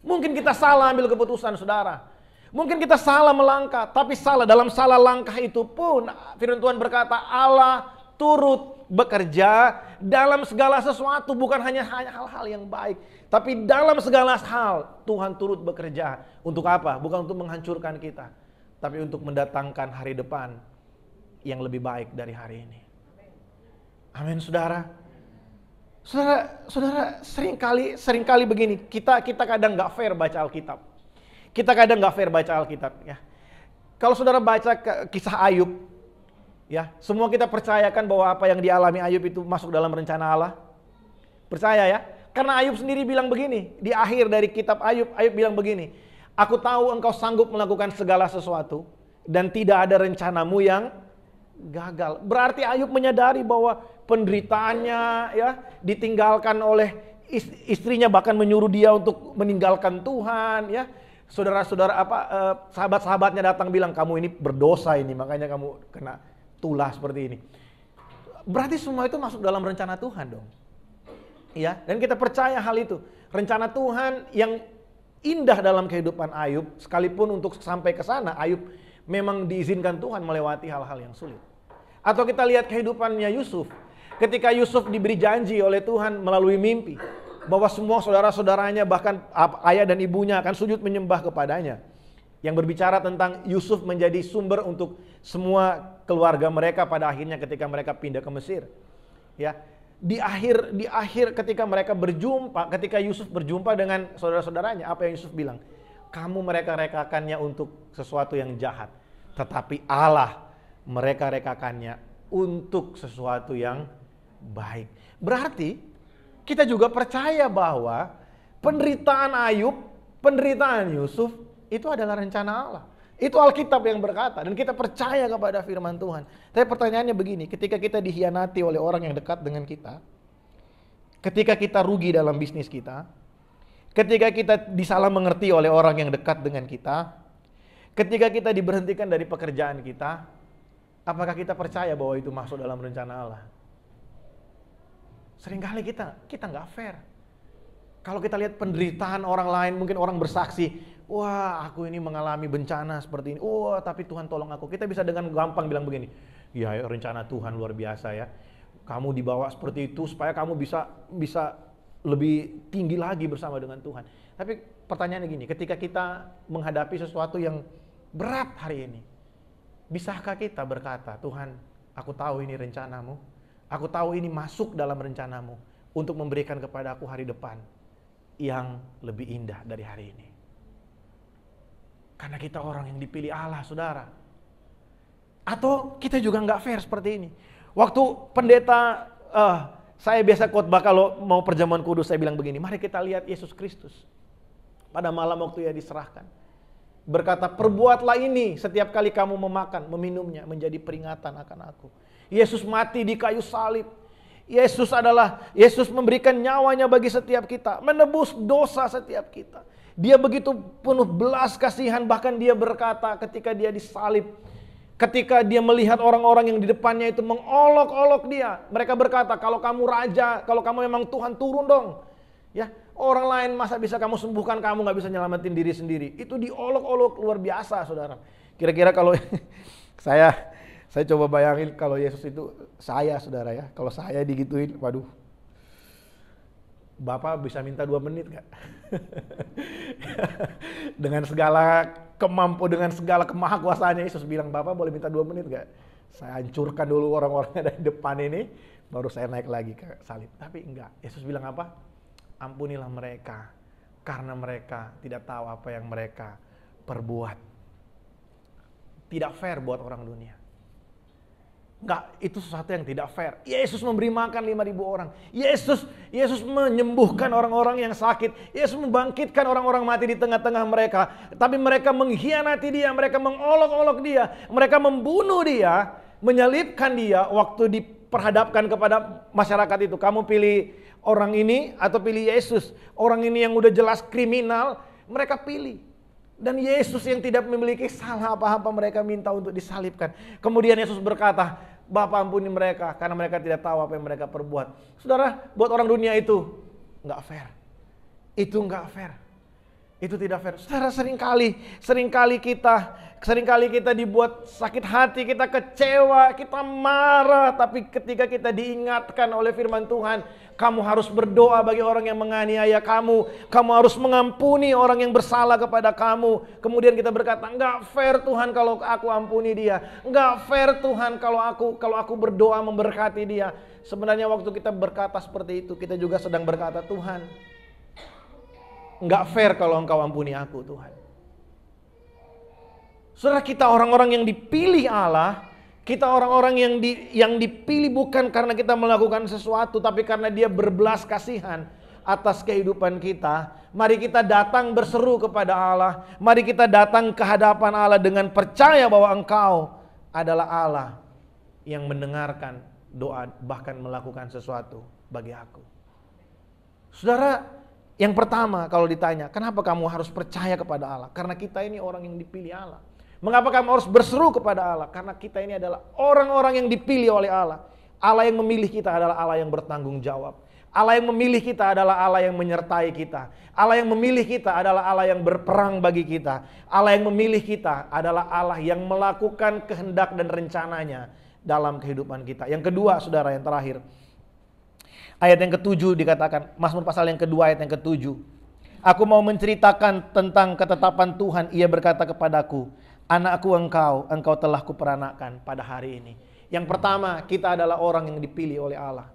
Mungkin kita salah ambil keputusan saudara. Mungkin kita salah melangkah, tapi dalam salah langkah itu pun firman Tuhan berkata Allah turut bekerja dalam segala sesuatu, bukan hanya hal-hal yang baik, tapi dalam segala hal Tuhan turut bekerja. Untuk apa? Bukan untuk menghancurkan kita, tapi untuk mendatangkan hari depan yang lebih baik dari hari ini. Amin saudara. Saudara, seringkali begini, kita kadang nggak fair baca Alkitab. Kita kadang nggak fair baca Alkitab ya. Kalau saudara baca kisah Ayub, ya, semua kita percayakan bahwa apa yang dialami Ayub itu masuk dalam rencana Allah. Percaya ya? Karena Ayub sendiri bilang begini, di akhir dari kitab Ayub bilang begini, aku tahu engkau sanggup melakukan segala sesuatu dan tidak ada rencanamu yang gagal. Berarti Ayub menyadari bahwa penderitaannya ya ditinggalkan oleh istrinya, bahkan menyuruh dia untuk meninggalkan Tuhan ya. Saudara-saudara sahabat-sahabatnya datang bilang kamu ini berdosa ini, makanya kamu kena tulah seperti ini. Berarti semua itu masuk dalam rencana Tuhan dong. Ya, dan kita percaya hal itu. Rencana Tuhan yang indah dalam kehidupan Ayub, sekalipun untuk sampai ke sana Ayub memang diizinkan Tuhan melewati hal-hal yang sulit. Atau kita lihat kehidupannya Yusuf. Ketika Yusuf diberi janji oleh Tuhan melalui mimpi bahwa semua saudara-saudaranya bahkan ayah dan ibunya akan sujud menyembah kepadanya. Yang berbicara tentang Yusuf menjadi sumber untuk semua keluarga mereka pada akhirnya ketika mereka pindah ke Mesir. Ya, di akhir ketika ketika Yusuf berjumpa dengan saudara-saudaranya, apa yang Yusuf bilang? Kamu mereka-rekakannya untuk sesuatu yang jahat, tetapi Allah mereka-rekakannya untuk sesuatu yang baik. Berarti kita juga percaya bahwa penderitaan Ayub, penderitaan Yusuf itu adalah rencana Allah. Itu Alkitab yang berkata dan kita percaya kepada firman Tuhan. Tapi pertanyaannya begini, ketika kita dikhianati oleh orang yang dekat dengan kita, ketika kita rugi dalam bisnis kita, ketika kita disalah mengerti oleh orang yang dekat dengan kita, ketika kita diberhentikan dari pekerjaan kita, apakah kita percaya bahwa itu masuk dalam rencana Allah? Seringkali kita nggak fair. Kalau kita lihat penderitaan orang lain, mungkin orang bersaksi, wah aku ini mengalami bencana seperti ini, wah tapi Tuhan tolong aku. Kita bisa dengan gampang bilang begini, ya rencana Tuhan luar biasa ya. Kamu dibawa seperti itu supaya kamu bisa lebih tinggi lagi bersama dengan Tuhan. Tapi pertanyaannya gini, ketika kita menghadapi sesuatu yang berat hari ini, bisakah kita berkata, Tuhan aku tahu ini rencanamu, aku tahu ini masuk dalam rencanamu untuk memberikan kepada aku hari depan yang lebih indah dari hari ini. Karena kita orang yang dipilih Allah, saudara. Atau kita juga nggak fair seperti ini. Waktu pendeta, saya biasa khotbah kalau mau perjamuan kudus, saya bilang begini, mari kita lihat Yesus Kristus. Pada malam waktu ia diserahkan. Berkata, perbuatlah ini setiap kali kamu memakan, meminumnya, menjadi peringatan akan aku. Yesus mati di kayu salib. Yesus memberikan nyawanya bagi setiap kita, menebus dosa setiap kita. Dia begitu penuh belas kasihan, bahkan dia berkata ketika dia disalib, ketika dia melihat orang-orang yang di depannya itu mengolok-olok dia, mereka berkata, kalau kamu raja, kalau kamu memang Tuhan, turun dong. Ya, orang lain masa bisa kamu sembuhkan, kamu nggak bisa nyelamatin diri sendiri. Itu diolok-olok luar biasa, saudara. Kira-kira kalau saya coba bayangin kalau Yesus itu saya, saudara ya. Kalau saya digituin, waduh. Bapak bisa minta 2 menit gak? Dengan segala dengan segala kemahakuasaannya, Yesus bilang, Bapak boleh minta 2 menit gak? Saya hancurkan dulu orang-orang dari depan ini, baru saya naik lagi ke salib. Tapi enggak, Yesus bilang apa? Ampunilah mereka, karena mereka tidak tahu apa yang mereka perbuat. Tidak fair buat orang dunia. Enggak, itu sesuatu yang tidak fair. Yesus memberi makan 5.000 orang. Yesus menyembuhkan orang-orang yang sakit. Yesus membangkitkan orang-orang mati di tengah-tengah mereka. Tapi mereka mengkhianati dia, mereka mengolok-olok dia, mereka membunuh dia, menyalibkan dia waktu diperhadapkan kepada masyarakat itu. Kamu pilih orang ini atau pilih Yesus? Orang ini yang udah jelas kriminal, mereka pilih. Dan Yesus yang tidak memiliki salah apa-apa, mereka minta untuk disalibkan. Kemudian Yesus berkata, Bapa ampuni mereka karena mereka tidak tahu apa yang mereka perbuat. Saudara, buat orang dunia itu nggak fair. Itu nggak fair. Itu tidak fair. Saudara, seringkali kita dibuat sakit hati, kita kecewa, kita marah. Tapi ketika kita diingatkan oleh firman Tuhan, kamu harus berdoa bagi orang yang menganiaya kamu. Kamu harus mengampuni orang yang bersalah kepada kamu. Kemudian kita berkata, enggak fair Tuhan kalau aku ampuni dia. Enggak fair Tuhan kalau aku berdoa memberkati dia. Sebenarnya waktu kita berkata seperti itu, kita juga sedang berkata, Tuhan, enggak fair kalau engkau ampuni aku, Tuhan. Saudara, kita orang-orang yang dipilih Allah, kita orang-orang yang dipilih bukan karena kita melakukan sesuatu, tapi karena dia berbelas kasihan atas kehidupan kita. Mari kita datang berseru kepada Allah. Mari kita datang ke hadapan Allah dengan percaya bahwa Engkau adalah Allah yang mendengarkan doa, bahkan melakukan sesuatu bagi aku. Saudara, yang pertama kalau ditanya, kenapa kamu harus percaya kepada Allah? Karena kita ini orang yang dipilih Allah. Mengapa kamu harus berseru kepada Allah? Karena kita ini adalah orang-orang yang dipilih oleh Allah. Allah yang memilih kita adalah Allah yang bertanggung jawab. Allah yang memilih kita adalah Allah yang menyertai kita. Allah yang memilih kita adalah Allah yang berperang bagi kita. Allah yang memilih kita adalah Allah yang melakukan kehendak dan rencananya dalam kehidupan kita. Yang kedua, saudara, yang terakhir. Ayat yang ke-7 dikatakan, Mazmur pasal yang kedua ayat yang ke-7. Aku mau menceritakan tentang ketetapan Tuhan. Ia berkata kepadaku, anakku engkau telah kuperanakan pada hari ini. Yang pertama, kita adalah orang yang dipilih oleh Allah.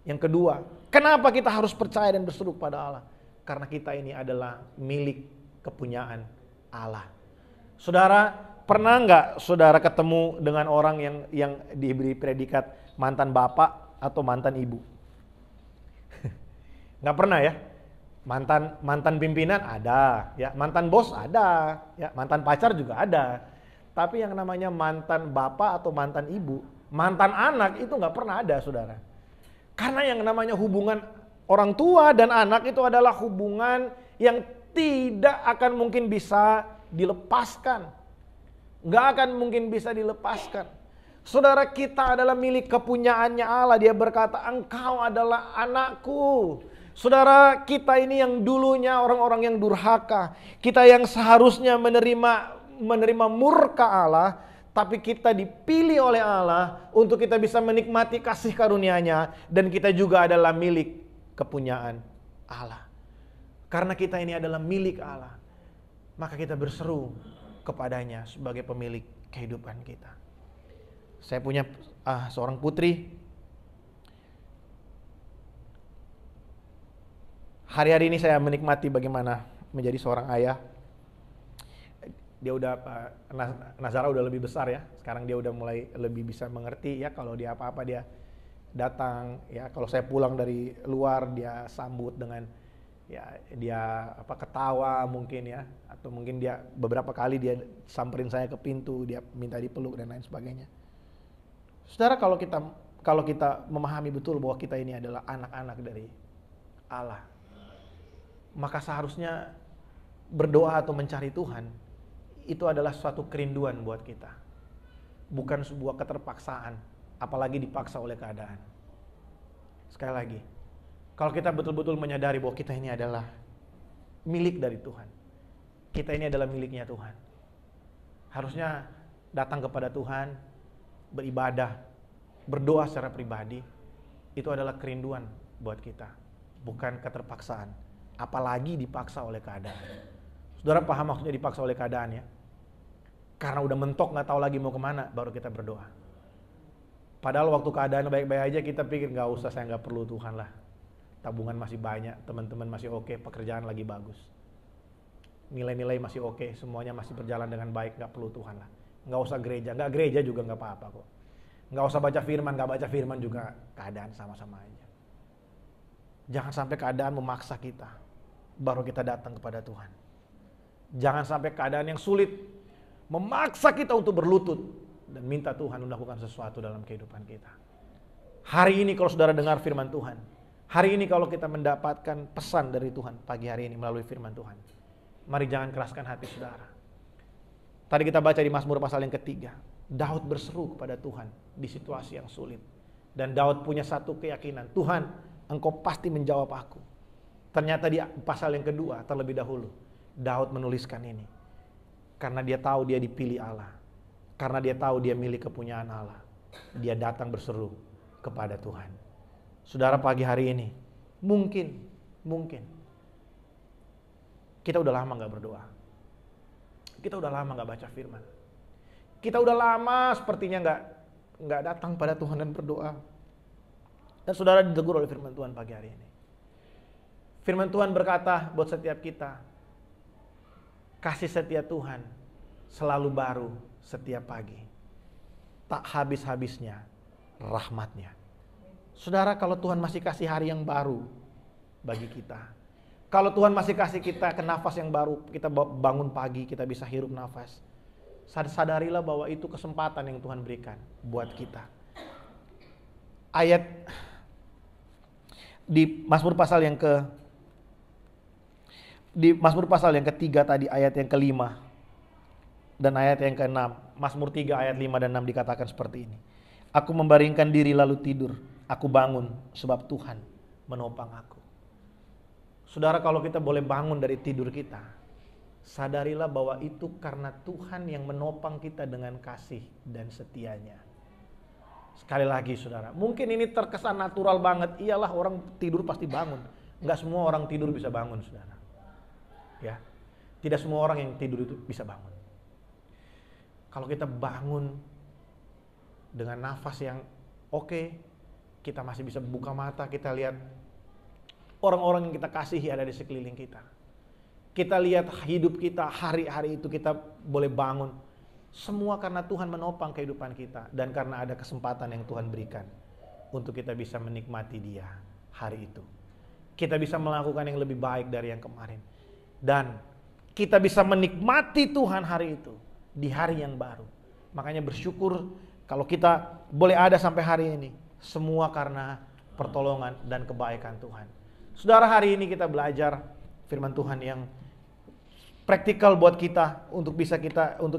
Yang kedua, kenapa kita harus percaya dan berseru pada Allah? Karena kita ini adalah milik kepunyaan Allah. Saudara, pernah nggak saudara ketemu dengan orang yang diberi predikat mantan bapak atau mantan ibu? Nggak pernah ya? Mantan pimpinan ada, ya, mantan bos ada, ya, mantan pacar juga ada. Tapi yang namanya mantan bapak atau mantan ibu, mantan anak itu nggak pernah ada, saudara. Karena yang namanya hubungan orang tua dan anak itu adalah hubungan yang tidak akan mungkin bisa dilepaskan. Nggak akan mungkin bisa dilepaskan. Saudara, kita adalah milik kepunyaannya Allah. Dia berkata, engkau adalah anakku. Saudara, kita ini yang dulunya orang-orang yang durhaka. Kita yang seharusnya menerima murka Allah. Tapi kita dipilih oleh Allah untuk kita bisa menikmati kasih karunia-Nya. Dan kita juga adalah milik kepunyaan Allah. Karena kita ini adalah milik Allah, maka kita berseru kepadanya sebagai pemilik kehidupan kita. Saya punya seorang putri. Hari-hari ini saya menikmati bagaimana menjadi seorang ayah. Dia udah, Nazara udah lebih besar ya. Sekarang dia udah mulai lebih bisa mengerti ya. Kalau dia apa-apa dia datang ya. Kalau saya pulang dari luar dia sambut dengan ya dia ketawa mungkin ya. Atau mungkin dia beberapa kali dia samperin saya ke pintu, dia minta dipeluk dan lain sebagainya. Saudara, kalau kita memahami betul bahwa kita ini adalah anak-anak dari Allah, maka seharusnya berdoa atau mencari Tuhan itu adalah suatu kerinduan buat kita. Bukan sebuah keterpaksaan, apalagi dipaksa oleh keadaan. Sekali lagi, kalau kita betul-betul menyadari bahwa kita ini adalah milik dari Tuhan, kita ini adalah miliknya Tuhan, harusnya datang kepada Tuhan, beribadah, berdoa secara pribadi. Itu adalah kerinduan buat kita, bukan keterpaksaan, apalagi dipaksa oleh keadaan. Saudara paham maksudnya dipaksa oleh keadaan ya? Karena udah mentok gak tahu lagi mau kemana, baru kita berdoa. Padahal waktu keadaan baik-baik aja kita pikir gak usah, saya gak perlu Tuhan lah. Tabungan masih banyak, teman-teman masih oke, pekerjaan lagi bagus, nilai-nilai masih oke, semuanya masih berjalan dengan baik, gak perlu Tuhan lah. Gak usah gereja, gak gereja juga gak apa-apa kok. Gak usah baca firman, gak baca firman juga keadaan sama-sama aja. Jangan sampai keadaan memaksa kita, baru kita datang kepada Tuhan. Jangan sampai keadaan yang sulit memaksa kita untuk berlutut dan minta Tuhan melakukan sesuatu dalam kehidupan kita. Hari ini kalau saudara dengar firman Tuhan, hari ini kalau kita mendapatkan pesan dari Tuhan pagi hari ini melalui firman Tuhan, mari jangan keraskan hati saudara. Tadi kita baca di Mazmur pasal yang ketiga, Daud berseru kepada Tuhan di situasi yang sulit. Dan Daud punya satu keyakinan, Tuhan, Engkau pasti menjawab aku. Ternyata di pasal yang kedua terlebih dahulu, Daud menuliskan ini. Karena dia tahu dia dipilih Allah. Karena dia tahu dia milik kepunyaan Allah. Dia datang berseru kepada Tuhan. Saudara, pagi hari ini, mungkin kita udah lama gak berdoa. Kita udah lama gak baca firman. Kita udah lama sepertinya gak datang pada Tuhan dan berdoa. Dan saudara ditegur oleh firman Tuhan pagi hari ini. Firman Tuhan berkata buat setiap kita, kasih setia Tuhan selalu baru setiap pagi. Tak habis-habisnya rahmatnya. Saudara, kalau Tuhan masih kasih hari yang baru bagi kita, kalau Tuhan masih kasih kita ke nafas yang baru, kita bangun pagi, kita bisa hirup nafas, sadarilah bahwa itu kesempatan yang Tuhan berikan buat kita. Ayat di Mazmur pasal yang ketiga tadi, ayat yang kelima dan ayat yang keenam. Mazmur 3 ayat 5 dan 6 dikatakan seperti ini. Aku membaringkan diri lalu tidur, aku bangun sebab Tuhan menopang aku. Saudara, kalau kita boleh bangun dari tidur kita, sadarilah bahwa itu karena Tuhan yang menopang kita dengan kasih dan setianya. Sekali lagi saudara, mungkin ini terkesan natural banget. Iyalah, orang tidur pasti bangun. Enggak semua orang tidur bisa bangun saudara. Ya, tidak semua orang yang tidur itu bisa bangun. Kalau kita bangun dengan nafas yang oke, kita masih bisa buka mata, kita lihat orang-orang yang kita kasihi ada di sekeliling kita. Kita lihat hidup kita, hari-hari itu kita boleh bangun. Semua karena Tuhan menopang kehidupan kita dan karena ada kesempatan yang Tuhan berikan untuk kita bisa menikmati Dia hari itu. Kita bisa melakukan yang lebih baik dari yang kemarin. Dan kita bisa menikmati Tuhan hari itu di hari yang baru. Makanya bersyukur kalau kita boleh ada sampai hari ini. Semua karena pertolongan dan kebaikan Tuhan. Saudara, hari ini kita belajar firman Tuhan yang praktikal buat kita untuk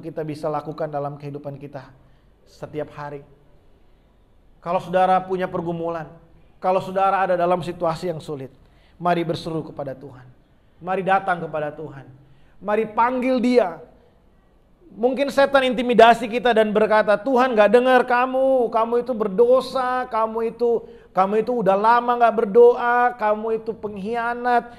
kita bisa lakukan dalam kehidupan kita setiap hari. Kalau saudara punya pergumulan, kalau saudara ada dalam situasi yang sulit, mari berseru kepada Tuhan. Mari datang kepada Tuhan. Mari panggil Dia. Mungkin setan intimidasi kita dan berkata, Tuhan gak dengar kamu itu berdosa, kamu itu udah lama gak berdoa, kamu itu pengkhianat,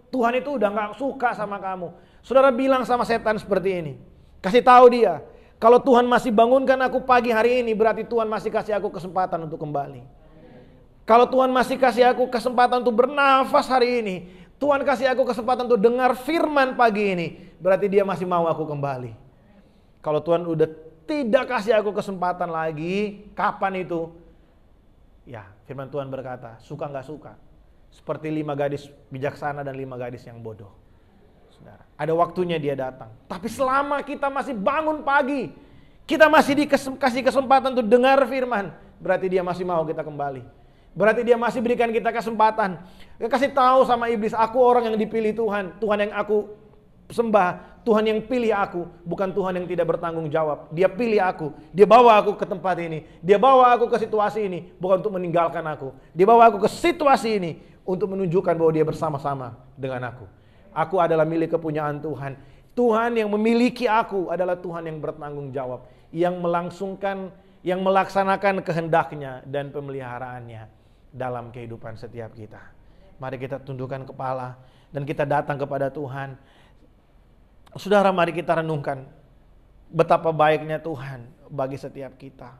Tuhan itu udah gak suka sama kamu. Saudara bilang sama setan seperti ini, kasih tahu dia, kalau Tuhan masih bangunkan aku pagi hari ini, berarti Tuhan masih kasih aku kesempatan untuk kembali. Kalau Tuhan masih kasih aku kesempatan untuk bernafas hari ini, Tuhan kasih aku kesempatan untuk dengar firman pagi ini, berarti Dia masih mau aku kembali. Kalau Tuhan udah tidak kasih aku kesempatan lagi, kapan itu? Ya, firman Tuhan berkata, suka gak suka. Seperti 5 gadis bijaksana dan 5 gadis yang bodoh. Saudara, ada waktunya Dia datang. Tapi selama kita masih bangun pagi, kita masih dikasih kesempatan untuk dengar firman, berarti Dia masih mau kita kembali. Berarti Dia masih berikan kita kesempatan. Dia kasih tahu sama iblis, aku orang yang dipilih Tuhan. Tuhan yang aku sembah, Tuhan yang pilih aku, bukan Tuhan yang tidak bertanggung jawab. Dia pilih aku, Dia bawa aku ke tempat ini, Dia bawa aku ke situasi ini, bukan untuk meninggalkan aku. Dia bawa aku ke situasi ini untuk menunjukkan bahwa Dia bersama-sama dengan aku. Aku adalah milik kepunyaan Tuhan. Tuhan yang memiliki aku adalah Tuhan yang bertanggung jawab, yang melaksanakan kehendaknya dan pemeliharaannya dalam kehidupan setiap kita. Mari kita tundukkan kepala dan kita datang kepada Tuhan. Saudara, mari kita renungkan betapa baiknya Tuhan bagi setiap kita.